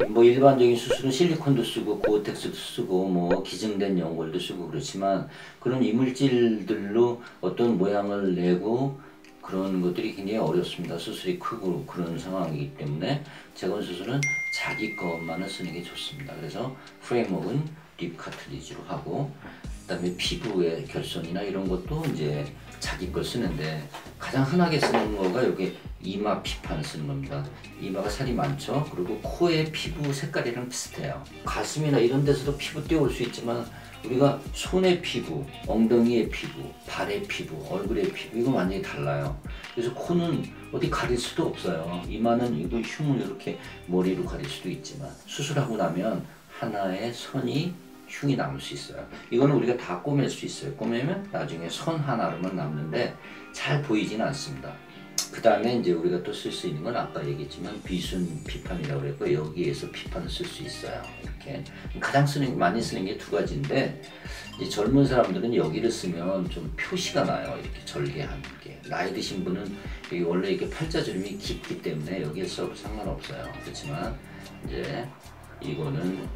뭐 일반적인 수술은 실리콘도 쓰고 고어텍스도 쓰고 뭐 기증된 연골도 쓰고 그렇지만 그런 이물질들로 어떤 모양을 내고 그런 것들이 굉장히 어렵습니다. 수술이 크고 그런 상황이기 때문에 재건 수술은 자기 것만을 쓰는 게 좋습니다. 그래서 프레임워크는 립 카트리지로 하고 그다음에 피부의 결손이나 이런 것도 이제 자기 걸 쓰는데 가장 흔하게 쓰는 거가 여기 이마 피판을 쓰는 겁니다. 이마가 살이 많죠. 그리고 코의 피부 색깔이랑 비슷해요. 가슴이나 이런 데서도 피부 띄워올 수 있지만 우리가 손의 피부, 엉덩이의 피부, 발의 피부, 얼굴의 피부 이거 완전히 달라요. 그래서 코는 어디 가릴 수도 없어요. 이마는 이거 흉을 이렇게 머리로 가릴 수도 있지만 수술하고 나면 하나의 선이 흉이 남을 수 있어요. 이거는 우리가 다 꼬맬 수 있어요. 꼬매면 나중에 선 하나로만 남는데 잘 보이진 않습니다. 그 다음에 이제 우리가 또 쓸 수 있는 건 아까 얘기했지만 비순 피판이라고 그랬고 여기에서 피판을 쓸 수 있어요. 이렇게 가장 많이 쓰는 게 두 가지인데 이제 젊은 사람들은 여기를 쓰면 좀 표시가 나요. 이렇게 절개하는 게. 나이 드신 분은 여기 원래 이렇게 팔자주름이 깊기 때문에 여기에 써도 상관없어요. 그렇지만 이제 이거는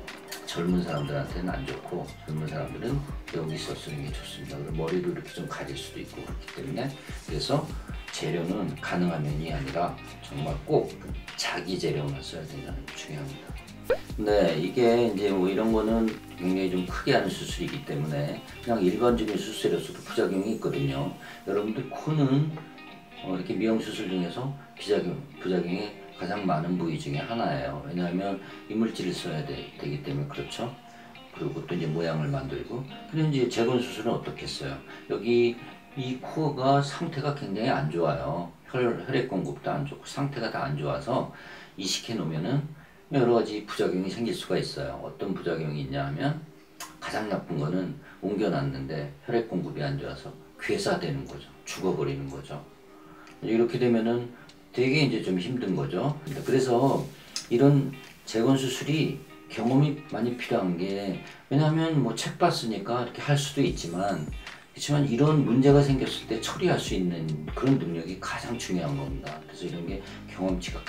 젊은 사람들한테는 안 좋고 젊은 사람들은 여기서 쓰는 게 좋습니다. 머리를 이렇게 좀 가릴 수도 있고 그렇기 때문에 그래서 재료는 가능하면이 아니라 정말 꼭 자기 재료만 써야 된다는 게 중요합니다. 네, 이게 이제 뭐 이런 거는 굉장히 좀 크게 하는 수술이기 때문에 그냥 일반적인 수술에서도 부작용이 있거든요. 여러분들 코는 이렇게 미용 수술 중에서 부작용이 가장 많은 부위 중에 하나예요. 왜냐하면 이물질을 써야 되기 때문에 그렇죠. 그리고 또 이제 모양을 만들고. 근데 이제 재건 수술은 어떻겠어요? 여기 이 코가 상태가 굉장히 안 좋아요. 혈액 공급도 안 좋고 상태가 다 안 좋아서 이식해 놓으면은 여러 가지 부작용이 생길 수가 있어요. 어떤 부작용이 있냐 하면 가장 나쁜 거는 옮겨놨는데 혈액 공급이 안 좋아서 괴사되는 거죠. 죽어버리는 거죠. 이렇게 되면은 되게 이제 좀 힘든 거죠. 그래서 이런 재건 수술이 경험이 많이 필요한 게 왜냐하면 뭐 책 봤으니까 이렇게 할 수도 있지만 그렇지만 이런 문제가 생겼을 때 처리할 수 있는 그런 능력이 가장 중요한 겁니다. 그래서 이런 게 경험치가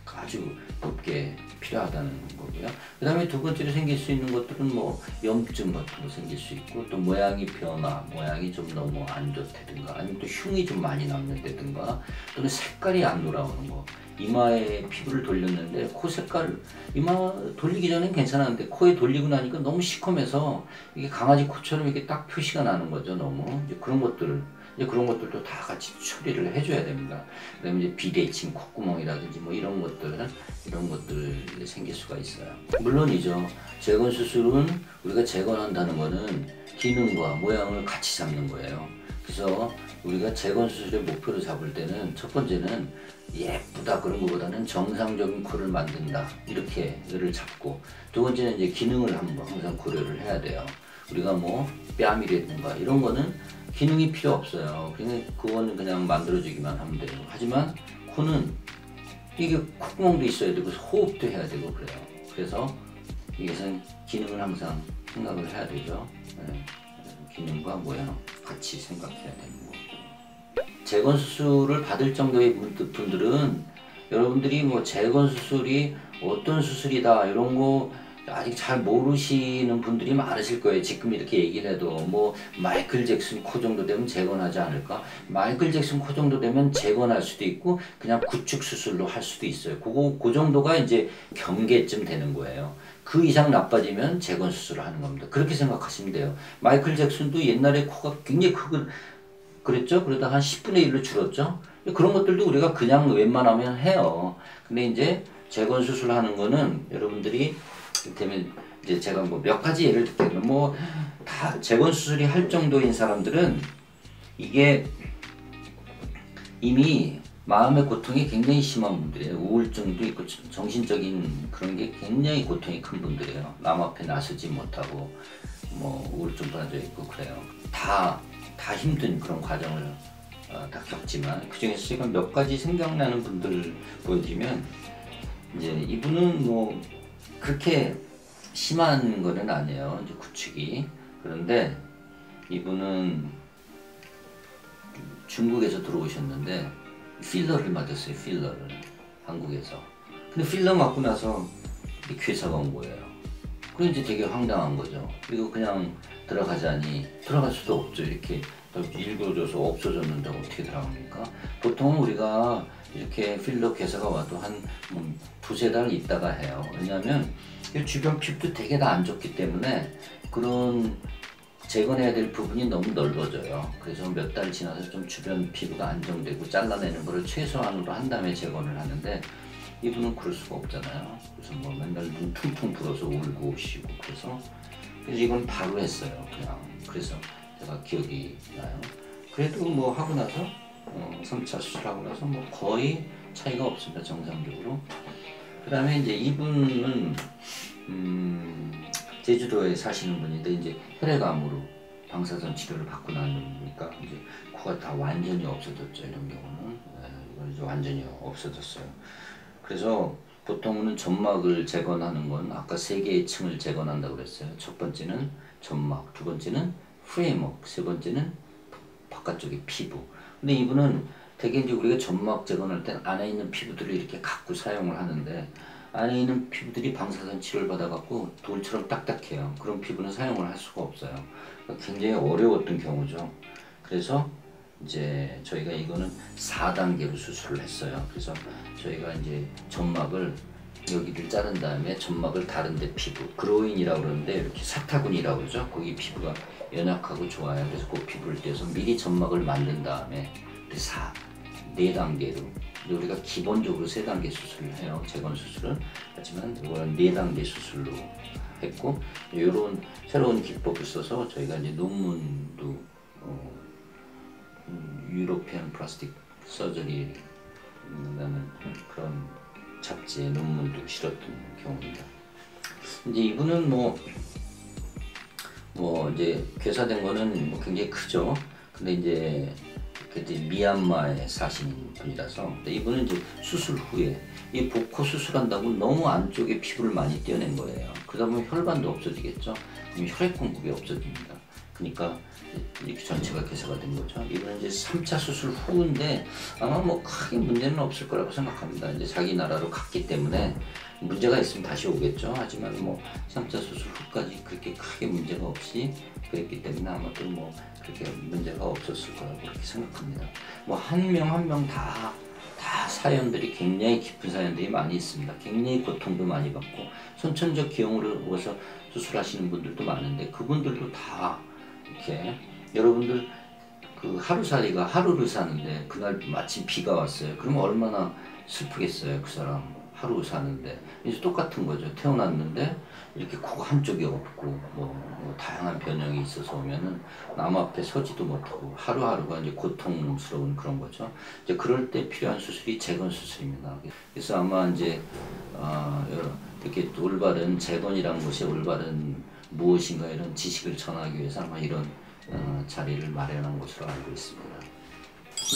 아주 높게 필요하다는 거고요. 그 다음에 두 번째로 생길 수 있는 것들은 뭐 염증 같은 거 생길 수 있고 또 모양이 변화, 모양이 좀 너무 안 좋다든가 아니면 또 흉이 좀 많이 남는다든가 또는 색깔이 안 돌아오는 거. 이마에 피부를 돌렸는데 코 색깔 이마 돌리기 전엔 괜찮았는데 코에 돌리고 나니까 너무 시커매서 이게 강아지 코처럼 이렇게 딱 표시가 나는 거죠. 너무 이제 그런 것들도 다 같이 처리를 해줘야 됩니다. 그다음에 이제 비대칭 콧구멍이라든지 뭐 이런 것들이 생길 수가 있어요. 물론이죠. 재건 수술은 우리가 재건한다는 거는 기능과 모양을 같이 잡는 거예요. 그래서 우리가 재건 수술의 목표를 잡을 때는 첫 번째는 예쁘다 그런 것보다는 정상적인 코를 만든다 이렇게를 잡고 두 번째는 이제 기능을 항상 고려를 해야 돼요. 우리가 뭐 뺨이라든가 이런 거는 기능이 필요 없어요. 그거는 그냥 만들어주기만 하면 돼요. 하지만 코는 이게 콧구멍도 있어야 되고 호흡도 해야 되고 그래요. 그래서 이것은 기능을 항상 생각을 해야 되죠. 네. 기능과 모양 같이 생각해야 되는 거고. 재건 수술을 받을 정도의 분들은 여러분들이 뭐 재건 수술이 어떤 수술이다 이런 거 아직 잘 모르시는 분들이 많으실 거예요. 지금 이렇게 얘기를 해도 뭐 마이클 잭슨 코 정도 되면 재건하지 않을까? 마이클 잭슨 코 정도 되면 재건할 수도 있고 그냥 구축 수술로 할 수도 있어요. 그 정도가 이제 경계쯤 되는 거예요. 그 이상 나빠지면 재건 수술을 하는 겁니다. 그렇게 생각하시면 돼요. 마이클 잭슨도 옛날에 코가 굉장히 크고 그랬죠? 그러다 한 10분의 1로 줄었죠? 그런 것들도 우리가 그냥 웬만하면 해요. 근데 이제 재건 수술하는 거는 여러분들이 되면 이제 제가 뭐 몇 가지 예를 들게요. 뭐 다 재건 수술이 할 정도인 사람들은 이게 이미 마음의 고통이 굉장히 심한 분들이에요. 우울증도 있고 정신적인 그런 게 굉장히 고통이 큰 분들이에요. 남 앞에 나서지 못하고 뭐 우울증도 앉아 있고 그래요. 다 힘든 그런 과정을 다 겪지만 그 중에서 제가 몇 가지 생각나는 분들 보여드리면 이제 이분은 뭐 그렇게 심한 거는 아니에요. 이제 구축이. 그런데 이분은 중국에서 들어오셨는데 필러를 맞았어요. 필러를 한국에서. 근데 필러 맞고 나서 괴사가 온 거예요. 그럼 이제 되게 황당한 거죠. 그리고 그냥 들어가자니 들어갈 수도 없죠. 이렇게 일그러져서 없어졌는데 어떻게 들어갑니까? 보통 우리가 이렇게 필러 괴사가 와도 한 두세 달 있다가 해요. 왜냐하면 주변 피부도 되게 다 안 좋기 때문에 그런 재건해야 될 부분이 너무 넓어져요. 그래서 몇 달 지나서 좀 주변 피부가 안정되고 잘라내는 거를 최소한으로 한 다음에 재건을 하는데 이분은 그럴 수가 없잖아요. 그래서 뭐 맨날 눈 퉁퉁 불어서 울고 쉬고 그래서 이건 바로 했어요. 그냥 그래서 제가 기억이 나요. 그래도 뭐 하고 나서 3차 수술하고 나서 뭐 거의 차이가 없습니다. 정상적으로. 그 다음에 이제 이분은 제주도에 사시는 분인데 이제 혈액암으로 방사선 치료를 받고 나니까 이제 코가 다 완전히 없어졌죠. 이런 경우는 이건 이제 완전히 없어졌어요. 그래서 보통은 점막을 재건하는 건 아까 세 개의 층을 재건한다고 그랬어요. 첫 번째는 점막, 두 번째는 프레임워크, 세 번째는 바깥쪽의 피부. 근데 이분은 되게 이제 우리가 점막 재건할 때 안에 있는 피부들을 이렇게 갖고 사용을 하는데 안에 있는 피부들이 방사선 치료를 받아갖고 돌처럼 딱딱해요. 그런 피부는 사용을 할 수가 없어요. 그러니까 굉장히 어려웠던 경우죠. 그래서 이제 저희가 이거는 4단계로 수술을 했어요. 그래서 저희가 이제 점막을 여기를 자른 다음에 점막을 다른데 피부, 그로인이라고 그러는데 이렇게 사타구니라고 그러죠. 거기 피부가 연약하고 좋아요. 그래서 그 피부를 떼서 미리 점막을 만든 다음에 4단계로 우리가 기본적으로 3단계 수술을 해요. 재건 수술은. 하지만 이거는 4단계 수술로 했고 이런 새로운 기법을 써서 저희가 이제 논문도 유로피안 플라스틱 서저리라는 그런 잡지에 논문도 실었던 경우입니다. 이제 이분은 뭐 이제 괴사된 거는 뭐 굉장히 크죠. 근데 이제 미얀마에 사시는 분이라서 이분은 이제 수술 후에 이 복코 수술한다고 너무 안쪽에 피부를 많이 떼어낸 거예요. 그러다 보면 혈관도 없어지겠죠. 그럼 혈액 공급이 없어집니다. 그러니까 이렇게 전체가 괴사가 된 거죠. 이번에 이제 3차 수술 후인데 아마 뭐 크게 문제는 없을 거라고 생각합니다. 이제 자기 나라로 갔기 때문에 문제가 있으면 다시 오겠죠. 하지만 뭐 3차 수술 후까지 그렇게 크게 문제가 없이 그랬기 때문에 아마도 뭐 그렇게 문제가 없었을 거라고 그렇게 생각합니다. 뭐 한 명 한 명 다 사연들이 굉장히 깊은 사연들이 많이 있습니다. 굉장히 고통도 많이 받고 선천적 기형으로 오서 수술하시는 분들도 많은데 그분들도 다 이렇게 여러분들 그 하루살이가 하루를 사는데 그날 마침 비가 왔어요. 그러면 얼마나 슬프겠어요. 그 사람 하루 사는데 이제 똑같은 거죠. 태어났는데 이렇게 코가 한쪽이 없고 뭐 다양한 변형이 있어서 오면은 남 앞에 서지도 못하고 하루하루가 이제 고통스러운 그런 거죠. 이제 그럴 때 필요한 수술이 재건 수술입니다. 그래서 아마 이제 이렇게 올바른 재건이라는 것이 올바른 무엇인가 이런 지식을 전하기 위해서 아마 이런 자리를 마련한 것으로 알고 있습니다.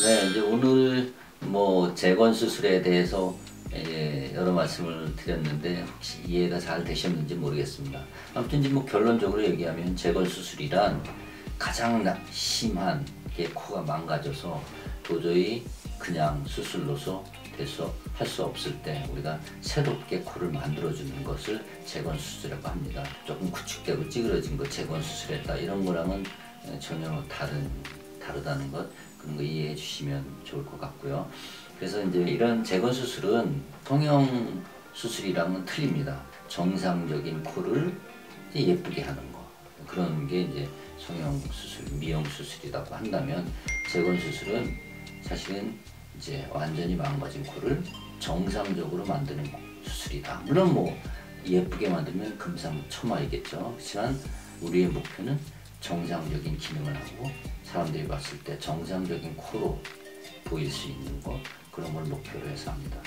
네, 이제 오늘 뭐 재건 수술에 대해서 여러 말씀을 드렸는데 혹시 이해가 잘 되셨는지 모르겠습니다. 아무튼 이제 뭐 결론적으로 얘기하면 재건 수술이란 가장 심한 게 코가 망가져서 도저히 그냥 수술로서 돼서 할 수 없을 때 우리가 새롭게 코를 만들어주는 것을 재건 수술이라고 합니다. 조금 구축되고 찌그러진 거 재건 수술했다 이런 거랑은 전혀 다르다는 것 그런 거 이해해 주시면 좋을 것 같고요. 그래서 이제 이런 재건 수술은 성형 수술이랑은 틀립니다. 정상적인 코를 예쁘게 하는 거 그런 게 이제 성형 수술, 미용 수술이라고 한다면 재건 수술은 사실은 이제 완전히 망가진 코를 정상적으로 만드는 수술이다. 물론 뭐 예쁘게 만들면 금상첨화이겠죠. 하지만 우리의 목표는 정상적인 기능을 하고 사람들이 봤을 때 정상적인 코로 보일 수 있는 것 그런 걸 목표로 해서 합니다.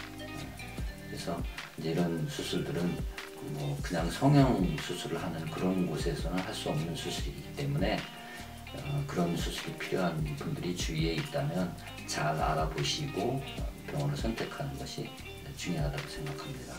그래서 이제 이런 수술들은 뭐 그냥 성형 수술을 하는 그런 곳에서는 할 수 없는 수술이기 때문에 그런 수술이 필요한 분들이 주위에 있다면 잘 알아보시고 병원을 선택하는 것이 중요하다고 생각합니다.